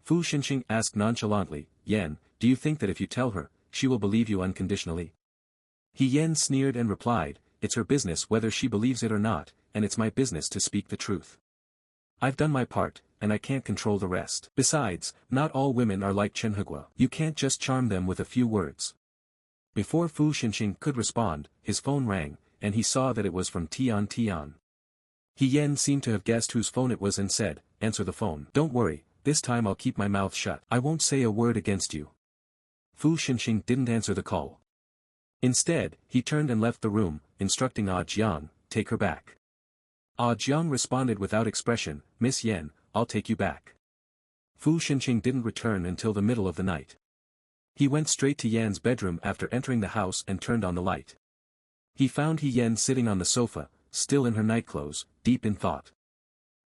Fu Xinxing asked nonchalantly, Yan, do you think that if you tell her, she will believe you unconditionally? He Yan sneered and replied, it's her business whether she believes it or not, and it's my business to speak the truth. I've done my part, and I can't control the rest. Besides, not all women are like Chen Hegua. You can't just charm them with a few words. Before Fu Xinxing could respond, his phone rang, and he saw that it was from Tian Tian. He Yan seemed to have guessed whose phone it was and said, answer the phone. Don't worry, this time I'll keep my mouth shut. I won't say a word against you. Fu Xinxing didn't answer the call. Instead, he turned and left the room, instructing Ah Jiang, take her back. Ah Jiang responded without expression, Miss Yan, I'll take you back. Fu Xinxing didn't return until the middle of the night. He went straight to Yan's bedroom after entering the house and turned on the light. He found He Yan sitting on the sofa, still in her nightclothes, deep in thought.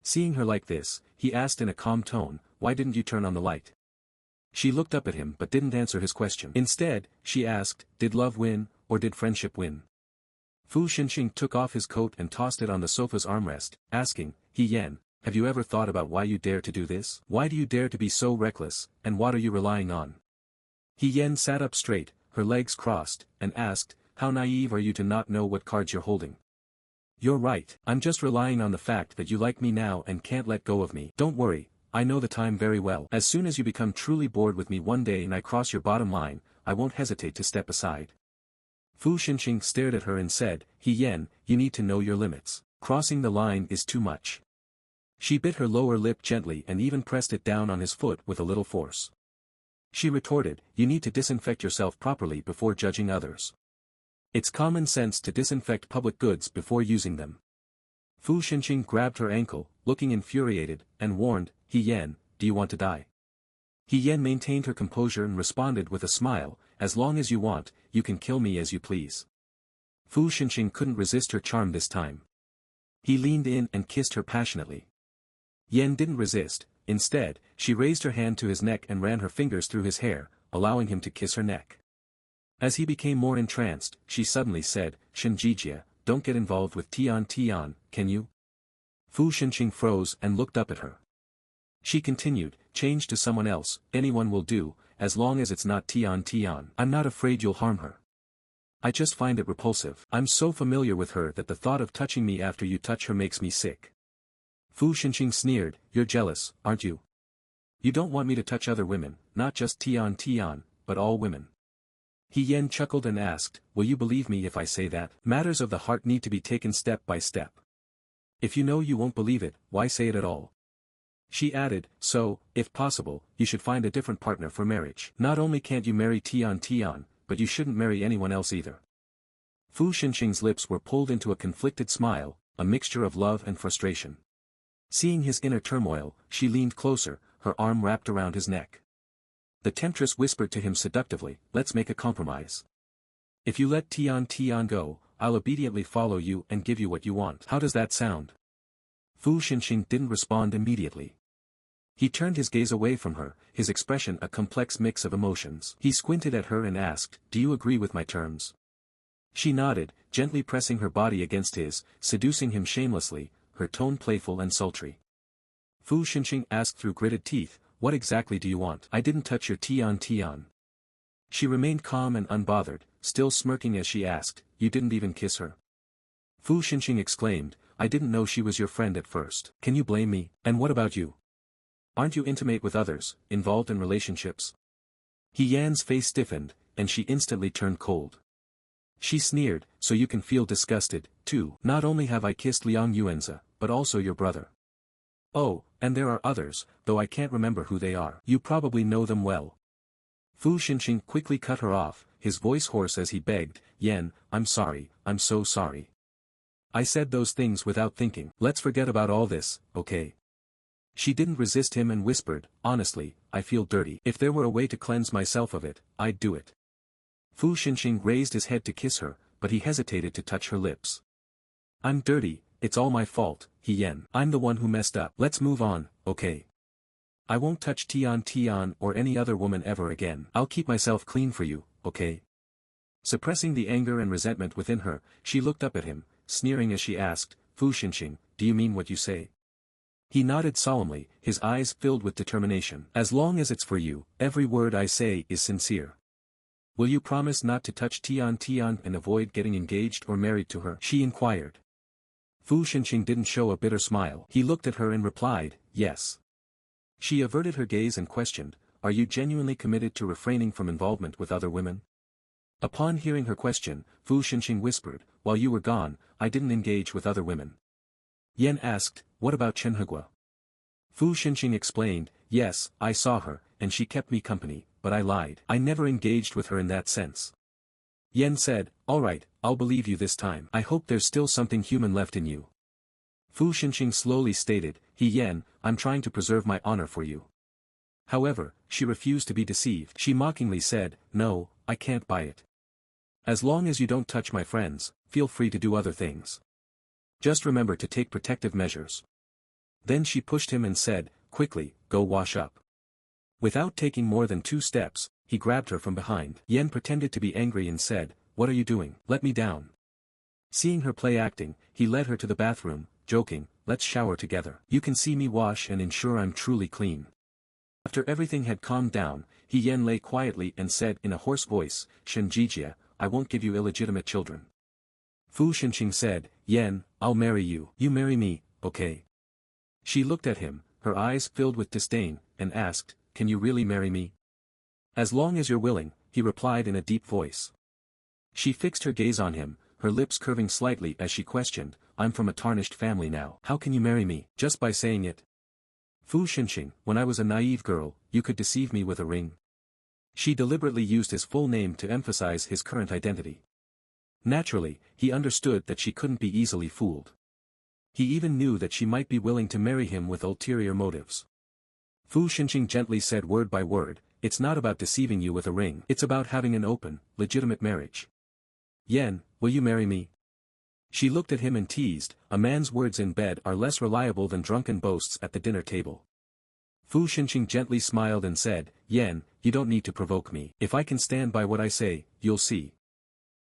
Seeing her like this, he asked in a calm tone, why didn't you turn on the light? She looked up at him but didn't answer his question. Instead, she asked, did love win, or did friendship win? Fu Xinxing took off his coat and tossed it on the sofa's armrest, asking, He Yan, have you ever thought about why you dare to do this? Why do you dare to be so reckless, and what are you relying on? He Yan sat up straight, her legs crossed, and asked, how naive are you to not know what cards you're holding? You're right, I'm just relying on the fact that you like me now and can't let go of me. Don't worry, I know the time very well. As soon as you become truly bored with me one day and I cross your bottom line, I won't hesitate to step aside. Fu Xinxing stared at her and said, He Yan, you need to know your limits. Crossing the line is too much. She bit her lower lip gently and even pressed it down on his foot with a little force. She retorted, you need to disinfect yourself properly before judging others. It's common sense to disinfect public goods before using them. Fu Xinxing grabbed her ankle, looking infuriated, and warned, He Yan, do you want to die? He Yan maintained her composure and responded with a smile, as long as you want, you can kill me as you please. Fu Xinxing couldn't resist her charm this time. He leaned in and kissed her passionately. Yan didn't resist, instead, she raised her hand to his neck and ran her fingers through his hair, allowing him to kiss her neck. As he became more entranced, she suddenly said, Shenjijia, don't get involved with Tian Tian, can you? Fu Xinxing froze and looked up at her. She continued, change to someone else, anyone will do, as long as it's not Tian Tian. I'm not afraid you'll harm her. I just find it repulsive. I'm so familiar with her that the thought of touching me after you touch her makes me sick. Fu Xinxing sneered, you're jealous, aren't you? You don't want me to touch other women, not just Tian Tian, but all women. He Yan chuckled and asked, will you believe me if I say that? Matters of the heart need to be taken step by step. If you know you won't believe it, why say it at all? She added, so, if possible, you should find a different partner for marriage. Not only can't you marry Tian Tian, but you shouldn't marry anyone else either. Fu Xinxing's lips were pulled into a conflicted smile, a mixture of love and frustration. Seeing his inner turmoil, she leaned closer, her arm wrapped around his neck. The temptress whispered to him seductively, let's make a compromise. If you let Tian Tian go, I'll obediently follow you and give you what you want. How does that sound? Fu Xinxing didn't respond immediately. He turned his gaze away from her, his expression a complex mix of emotions. He squinted at her and asked, do you agree with my terms? She nodded, gently pressing her body against his, seducing him shamelessly, her tone playful and sultry. Fu Xinxing asked through gritted teeth, what exactly do you want? I didn't touch your Tian Tian. She remained calm and unbothered, still smirking as she asked, you didn't even kiss her? Fu Xinxing exclaimed, I didn't know she was your friend at first. Can you blame me? And what about you? Aren't you intimate with others, involved in relationships? He Yan's face stiffened, and she instantly turned cold. She sneered, so you can feel disgusted, too. Not only have I kissed Liang Yuanzi, but also your brother. Oh, and there are others, though I can't remember who they are. You probably know them well. Fu Xinxing quickly cut her off, his voice hoarse as he begged, Yan, I'm sorry, I'm so sorry. I said those things without thinking. Let's forget about all this, okay? She didn't resist him and whispered, honestly, I feel dirty. If there were a way to cleanse myself of it, I'd do it. Fu Xinxing raised his head to kiss her, but he hesitated to touch her lips. I'm dirty, it's all my fault, He Yan. I'm the one who messed up. Let's move on, okay? I won't touch Tian Tian or any other woman ever again. I'll keep myself clean for you, okay? Suppressing the anger and resentment within her, she looked up at him, sneering as she asked, Fu Xinxing, do you mean what you say? He nodded solemnly, his eyes filled with determination. As long as it's for you, every word I say is sincere. Will you promise not to touch Tian Tian and avoid getting engaged or married to her? She inquired. Fu Xinqing didn't show a bitter smile. He looked at her and replied, yes. She averted her gaze and questioned, are you genuinely committed to refraining from involvement with other women? Upon hearing her question, Fu Xinqing whispered, while you were gone, I didn't engage with other women. Yan asked, what about Chenhegua? Fu Xinqing explained, yes, I saw her, and she kept me company, but I lied. I never engaged with her in that sense. Yan said, alright, I'll believe you this time. I hope there's still something human left in you. Fu Xinqing slowly stated, Yan, I'm trying to preserve my honor for you. However, she refused to be deceived. She mockingly said, no, I can't buy it. As long as you don't touch my friends, feel free to do other things. Just remember to take protective measures. Then she pushed him and said, quickly, go wash up. Without taking more than 2 steps, he grabbed her from behind. Yan pretended to be angry and said, what are you doing? Let me down. Seeing her play acting, he led her to the bathroom, joking, let's shower together. You can see me wash and ensure I'm truly clean. After everything had calmed down, Yan lay quietly and said in a hoarse voice, Shenjijia, I won't give you illegitimate children. Fu Xinqing said, Yan, I'll marry you. You marry me, okay? She looked at him, her eyes filled with disdain, and asked, can you really marry me? As long as you're willing, he replied in a deep voice. She fixed her gaze on him, her lips curving slightly as she questioned, I'm from a tarnished family now. How can you marry me? Just by saying it? Fu Xinqing, when I was a naive girl, you could deceive me with a ring. She deliberately used his full name to emphasize his current identity. Naturally, he understood that she couldn't be easily fooled. He even knew that she might be willing to marry him with ulterior motives. Fu Xinqing gently said word by word, it's not about deceiving you with a ring. It's about having an open, legitimate marriage. Yan, will you marry me? She looked at him and teased, a man's words in bed are less reliable than drunken boasts at the dinner table. Fu Xinqing gently smiled and said, Yan, you don't need to provoke me. If I can stand by what I say, you'll see.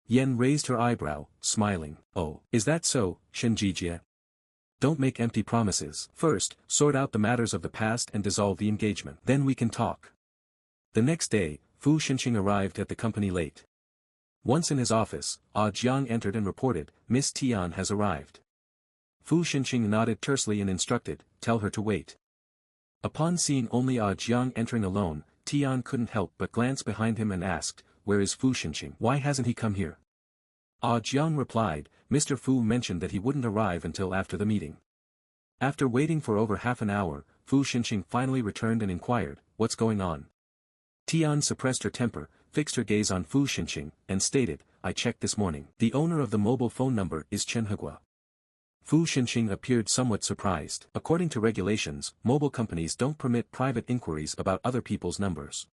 Yan raised her eyebrow, smiling. Oh, is that so, Shenjijia? Don't make empty promises. First, sort out the matters of the past and dissolve the engagement. Then we can talk. The next day, Fu Xinqing arrived at the company late. Once in his office, Jiang entered and reported, Miss Tian has arrived. Fu Xinqing nodded tersely and instructed, tell her to wait. Upon seeing only Jiang entering alone, Tian couldn't help but glance behind him and asked, where is Fu Xinqing? Why hasn't he come here? Jiang replied, Mr. Fu mentioned that he wouldn't arrive until after the meeting. After waiting for over half an hour, Fu Xinqing finally returned and inquired, what's going on? Tian suppressed her temper, fixed her gaze on Fu Xinqing, and stated, I checked this morning. The owner of the mobile phone number is Chen Hegua. Fu Xinqing appeared somewhat surprised. According to regulations, mobile companies don't permit private inquiries about other people's numbers.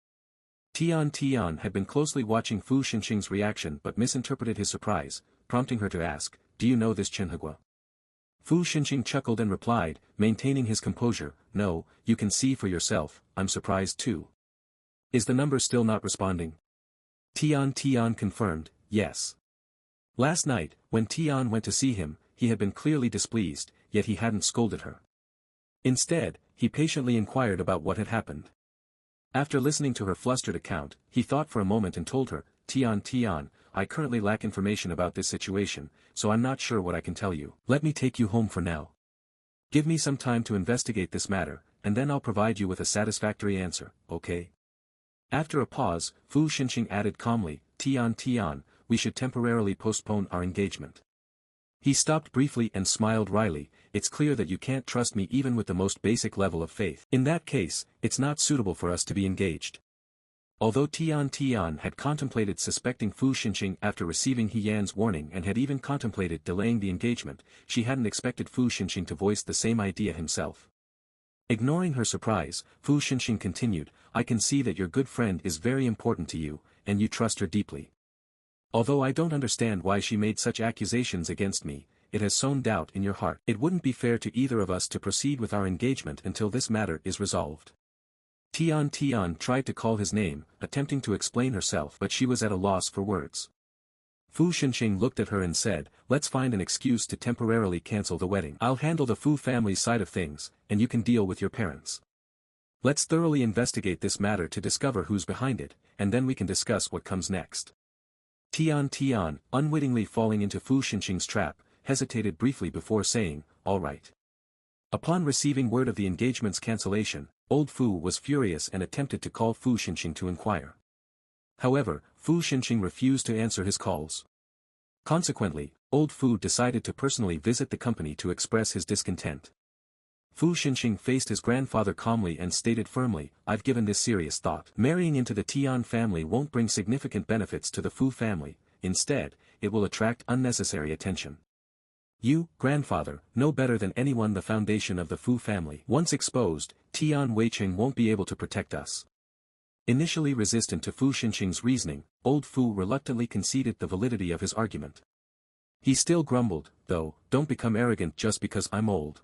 Tian had been closely watching Fu Xinqing's reaction but misinterpreted his surprise, prompting her to ask, do you know this Chen Hegua? Fu Xinqing chuckled and replied, maintaining his composure, no, you can see for yourself, I'm surprised too. Is the number still not responding? Tian confirmed, yes. Last night, when Tian went to see him, he had been clearly displeased, yet he hadn't scolded her. Instead, he patiently inquired about what had happened. After listening to her flustered account, he thought for a moment and told her, Tian, I currently lack information about this situation, so I'm not sure what I can tell you. Let me take you home for now. Give me some time to investigate this matter, and then I'll provide you with a satisfactory answer, okay? After a pause, Fu Xinqing added calmly, Tian, we should temporarily postpone our engagement. He stopped briefly and smiled wryly, it's clear that you can't trust me even with the most basic level of faith. In that case, it's not suitable for us to be engaged. Although Tian had contemplated suspecting Fu Xinqing after receiving Yan's warning and had even contemplated delaying the engagement, she hadn't expected Fu Xinqing to voice the same idea himself. Ignoring her surprise, Fu Xinqing continued, I can see that your good friend is very important to you, and you trust her deeply. Although I don't understand why she made such accusations against me, it has sown doubt in your heart. It wouldn't be fair to either of us to proceed with our engagement until this matter is resolved. Tian tried to call his name, attempting to explain herself, but she was at a loss for words. Fu Xinqing looked at her and said, let's find an excuse to temporarily cancel the wedding. I'll handle the Fu family's side of things, and you can deal with your parents. Let's thoroughly investigate this matter to discover who's behind it, and then we can discuss what comes next. Tian, unwittingly falling into Fu Xinqing's trap, hesitated briefly before saying, all right. Upon receiving word of the engagement's cancellation, old Fu was furious and attempted to call Fu Xinqing to inquire. However, Fu Xinqing refused to answer his calls. Consequently, old Fu decided to personally visit the company to express his discontent. Fu Xinqing faced his grandfather calmly and stated firmly, I've given this serious thought. Marrying into the Tian family won't bring significant benefits to the Fu family, instead, it will attract unnecessary attention. You, grandfather, know better than anyone the foundation of the Fu family. Once exposed, Tian Weiqing won't be able to protect us. Initially resistant to Fu Xinqing's reasoning, old Fu reluctantly conceded the validity of his argument. He still grumbled, though, don't become arrogant just because I'm old.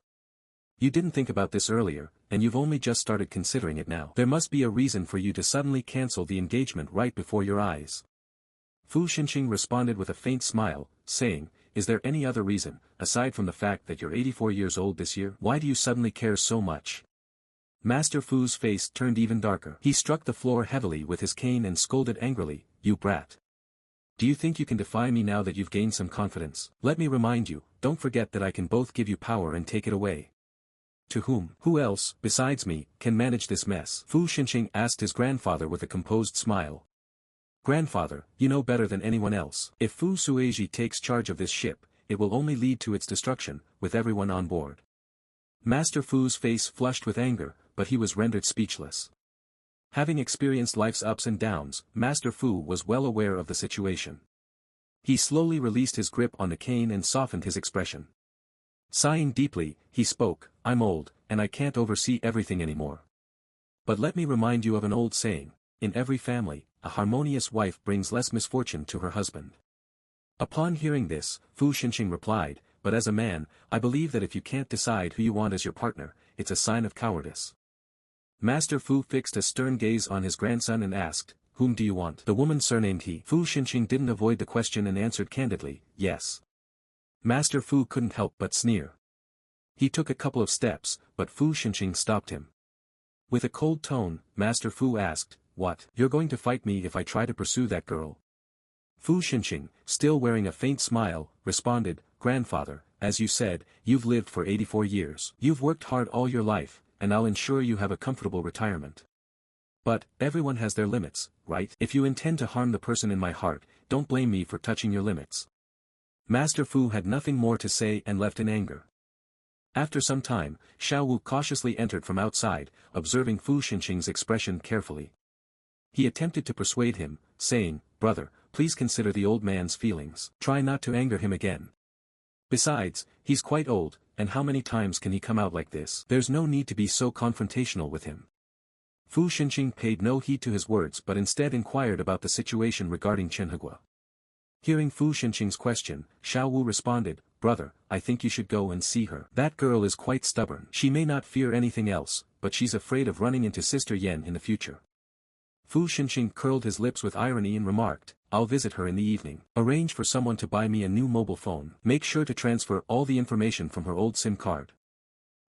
You didn't think about this earlier, and you've only just started considering it now. There must be a reason for you to suddenly cancel the engagement right before your eyes. Fu Xinqing responded with a faint smile, saying, is there any other reason, aside from the fact that you're 84 years old this year? Why do you suddenly care so much? Master Fu's face turned even darker. He struck the floor heavily with his cane and scolded angrily, you brat. Do you think you can defy me now that you've gained some confidence? Let me remind you, don't forget that I can both give you power and take it away. To whom? Who else, besides me, can manage this mess? Fu Xinqing asked his grandfather with a composed smile. Grandfather, you know better than anyone else. If Fu Sueji takes charge of this ship, it will only lead to its destruction, with everyone on board. Master Fu's face flushed with anger, but he was rendered speechless. Having experienced life's ups and downs, Master Fu was well aware of the situation. He slowly released his grip on the cane and softened his expression. Sighing deeply, he spoke, I'm old, and I can't oversee everything anymore. But let me remind you of an old saying, in every family, a harmonious wife brings less misfortune to her husband. Upon hearing this, Fu Xinqing replied, but as a man, I believe that if you can't decide who you want as your partner, it's a sign of cowardice. Master Fu fixed a stern gaze on his grandson and asked, whom do you want? The woman surnamed he. Fu Xinqing didn't avoid the question and answered candidly, yes. Master Fu couldn't help but sneer. He took a couple of steps, but Fu Xinqing stopped him. With a cold tone, Master Fu asked, what? You're going to fight me if I try to pursue that girl? Fu Xinqing, still wearing a faint smile, responded, grandfather, as you said, you've lived for 84 years. You've worked hard all your life, and I'll ensure you have a comfortable retirement. But, everyone has their limits, right? If you intend to harm the person in my heart, don't blame me for touching your limits. Master Fu had nothing more to say and left in anger. After some time, Xiao Wu cautiously entered from outside, observing Fu Xinqing's expression carefully. He attempted to persuade him, saying, brother, please consider the old man's feelings. Try not to anger him again. Besides, he's quite old, and how many times can he come out like this? There's no need to be so confrontational with him. Fu Xinqing paid no heed to his words but instead inquired about the situation regarding Chenhegua. Hearing Fu Xinqing's question, Xiao Wu responded, brother, I think you should go and see her. That girl is quite stubborn. She may not fear anything else, but she's afraid of running into Sister Yan in the future. Fu Xinqing curled his lips with irony and remarked, I'll visit her in the evening. Arrange for someone to buy me a new mobile phone. Make sure to transfer all the information from her old SIM card.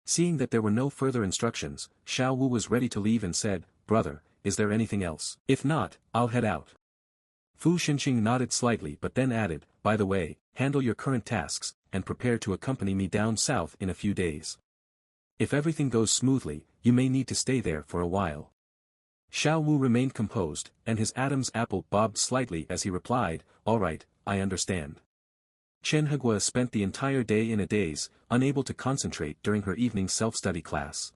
Seeing that there were no further instructions, Xiao Wu was ready to leave and said, brother, is there anything else? If not, I'll head out. Fu Xinqing nodded slightly but then added, by the way, handle your current tasks, and prepare to accompany me down south in a few days. If everything goes smoothly, you may need to stay there for a while. Xiao Wu remained composed, and his Adam's apple bobbed slightly as he replied, all right, I understand. Chenhegua spent the entire day in a daze, unable to concentrate during her evening self-study class.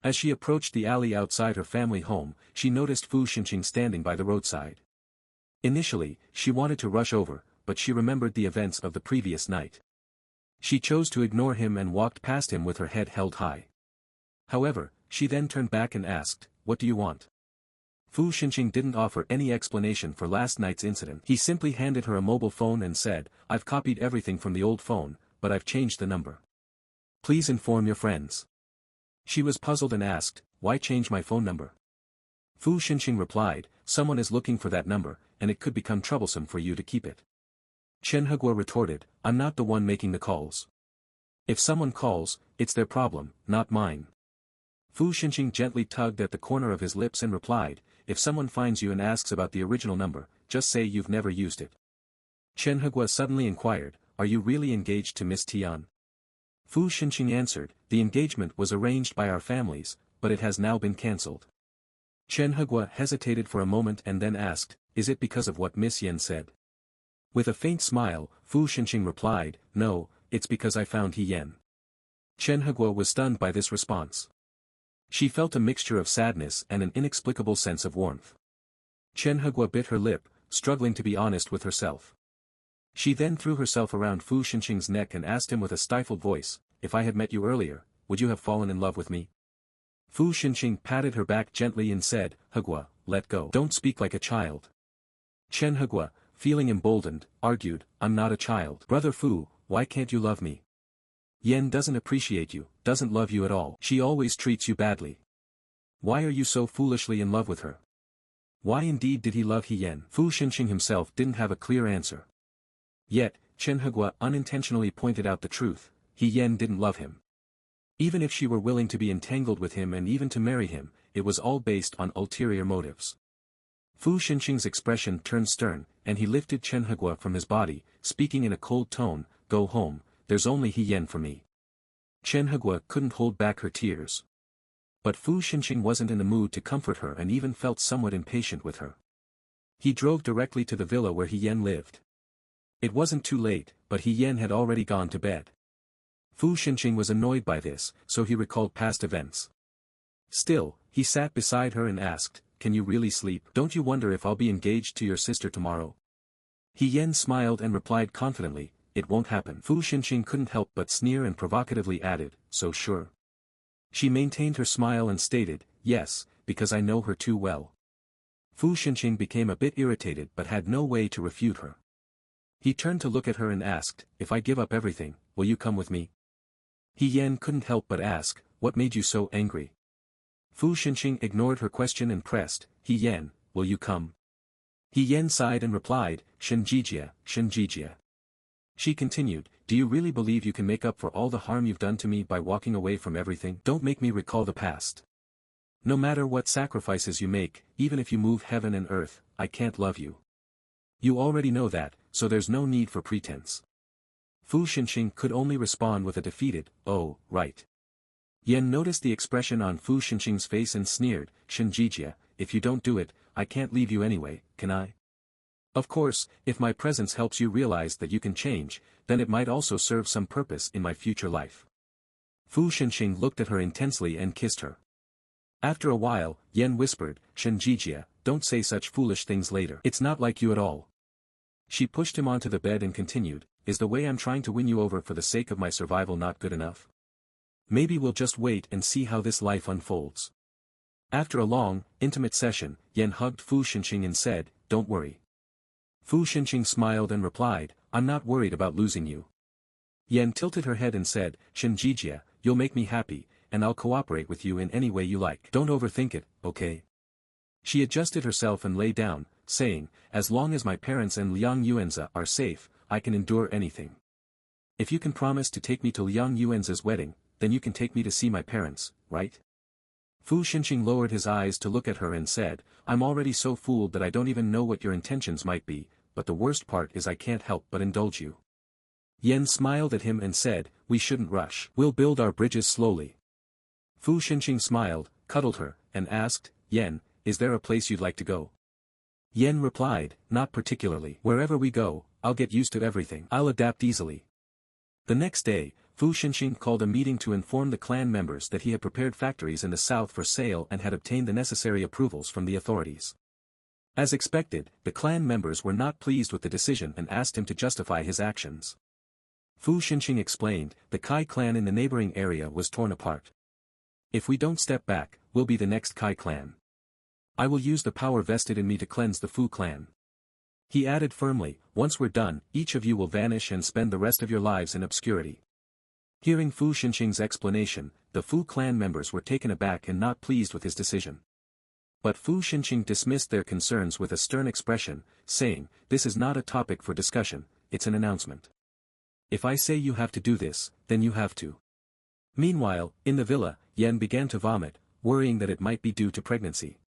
As she approached the alley outside her family home, she noticed Fu Xinqing standing by the roadside. Initially, she wanted to rush over, but she remembered the events of the previous night. She chose to ignore him and walked past him with her head held high. However, she then turned back and asked, what do you want? Fu Xinqing didn't offer any explanation for last night's incident. He simply handed her a mobile phone and said, I've copied everything from the old phone, but I've changed the number. Please inform your friends. She was puzzled and asked, why change my phone number? Fu Xinqing replied, someone is looking for that number, and it could become troublesome for you to keep it. Chen Hegua retorted, I'm not the one making the calls. If someone calls, it's their problem, not mine. Fu Xinqing gently tugged at the corner of his lips and replied, if someone finds you and asks about the original number, just say you've never used it. Chen Hegua suddenly inquired, are you really engaged to Miss Tian? Fu Xinqing answered, the engagement was arranged by our families, but it has now been cancelled. Chen Hegua hesitated for a moment and then asked, is it because of what Miss Yen said? With a faint smile, Fu Xinqing replied, no, it's because I found He Yen. Chen Hegua was stunned by this response. She felt a mixture of sadness and an inexplicable sense of warmth. Chen Hegua bit her lip, struggling to be honest with herself. She then threw herself around Fu Xinqing's neck and asked him with a stifled voice, if I had met you earlier, would you have fallen in love with me? Fu Xinqing patted her back gently and said, Hegua, let go. Don't speak like a child. Chen Hegua, feeling emboldened, argued, I'm not a child. Brother Fu, why can't you love me? Yen doesn't appreciate you, doesn't love you at all. She always treats you badly. Why are you so foolishly in love with her? Why indeed did he love He Yen? Fu Xinqing himself didn't have a clear answer. Yet, Chen Hegua unintentionally pointed out the truth, He Yen didn't love him. Even if she were willing to be entangled with him and even to marry him, it was all based on ulterior motives. Fu Xinqing's expression turned stern, and he lifted Chen Hegua from his body, speaking in a cold tone, go home, there's only He Yen for me. Chen Hegua couldn't hold back her tears. But Fu Xinqing wasn't in the mood to comfort her and even felt somewhat impatient with her. He drove directly to the villa where He Yen lived. It wasn't too late, but He Yen had already gone to bed. Fu Xinqing was annoyed by this, so he recalled past events. Still, he sat beside her and asked, can you really sleep? Don't you wonder if I'll be engaged to your sister tomorrow? He Yen smiled and replied confidently, it won't happen. Fu Xinqing couldn't help but sneer and provocatively added, so sure. She maintained her smile and stated, yes, because I know her too well. Fu Xinqing became a bit irritated but had no way to refute her. He turned to look at her and asked, if I give up everything, will you come with me? He Yen couldn't help but ask, what made you so angry? Fu Xinqing ignored her question and pressed, He Yen, will you come? He Yen sighed and replied, Shenjijia, Shenjijia. She continued, do you really believe you can make up for all the harm you've done to me by walking away from everything? Don't make me recall the past. No matter what sacrifices you make, even if you move heaven and earth, I can't love you. You already know that, so there's no need for pretense. Fu Xinqing could only respond with a defeated, oh, right. Yen noticed the expression on Fu Xinqing's face and sneered, Shenjijia, if you don't do it, I can't leave you anyway, can I? Of course, if my presence helps you realize that you can change, then it might also serve some purpose in my future life. Fu Xinqing looked at her intensely and kissed her. After a while, Yen whispered, Shenjijia, don't say such foolish things later. It's not like you at all. She pushed him onto the bed and continued, is the way I'm trying to win you over for the sake of my survival not good enough? Maybe we'll just wait and see how this life unfolds. After a long, intimate session, Yen hugged Fu Xinqing and said, don't worry. Fu Xinqing smiled and replied, I'm not worried about losing you. Yen tilted her head and said, Shenjijia, you'll make me happy, and I'll cooperate with you in any way you like. Don't overthink it, okay? She adjusted herself and lay down, saying, as long as my parents and Liang Yuanzi are safe, I can endure anything. If you can promise to take me to Liang Yuanzi's wedding, then you can take me to see my parents, right? Fu Xinqing lowered his eyes to look at her and said, I'm already so fooled that I don't even know what your intentions might be, but the worst part is I can't help but indulge you. Yen smiled at him and said, we shouldn't rush. We'll build our bridges slowly. Fu Xinqing smiled, cuddled her, and asked, Yen, is there a place you'd like to go? Yen replied, not particularly. Wherever we go, I'll get used to everything. I'll adapt easily. The next day, Fu Xinqing called a meeting to inform the clan members that he had prepared factories in the south for sale and had obtained the necessary approvals from the authorities. As expected, the clan members were not pleased with the decision and asked him to justify his actions. Fu Xinqing explained, the Kai clan in the neighboring area was torn apart. If we don't step back, we'll be the next Kai clan. I will use the power vested in me to cleanse the Fu clan. He added firmly, once we're done, each of you will vanish and spend the rest of your lives in obscurity. Hearing Fu Xinqing's explanation, the Fu clan members were taken aback and not pleased with his decision. But Fu Xinqing dismissed their concerns with a stern expression, saying, this is not a topic for discussion, it's an announcement. If I say you have to do this, then you have to. Meanwhile, in the villa, Yen began to vomit, worrying that it might be due to pregnancy.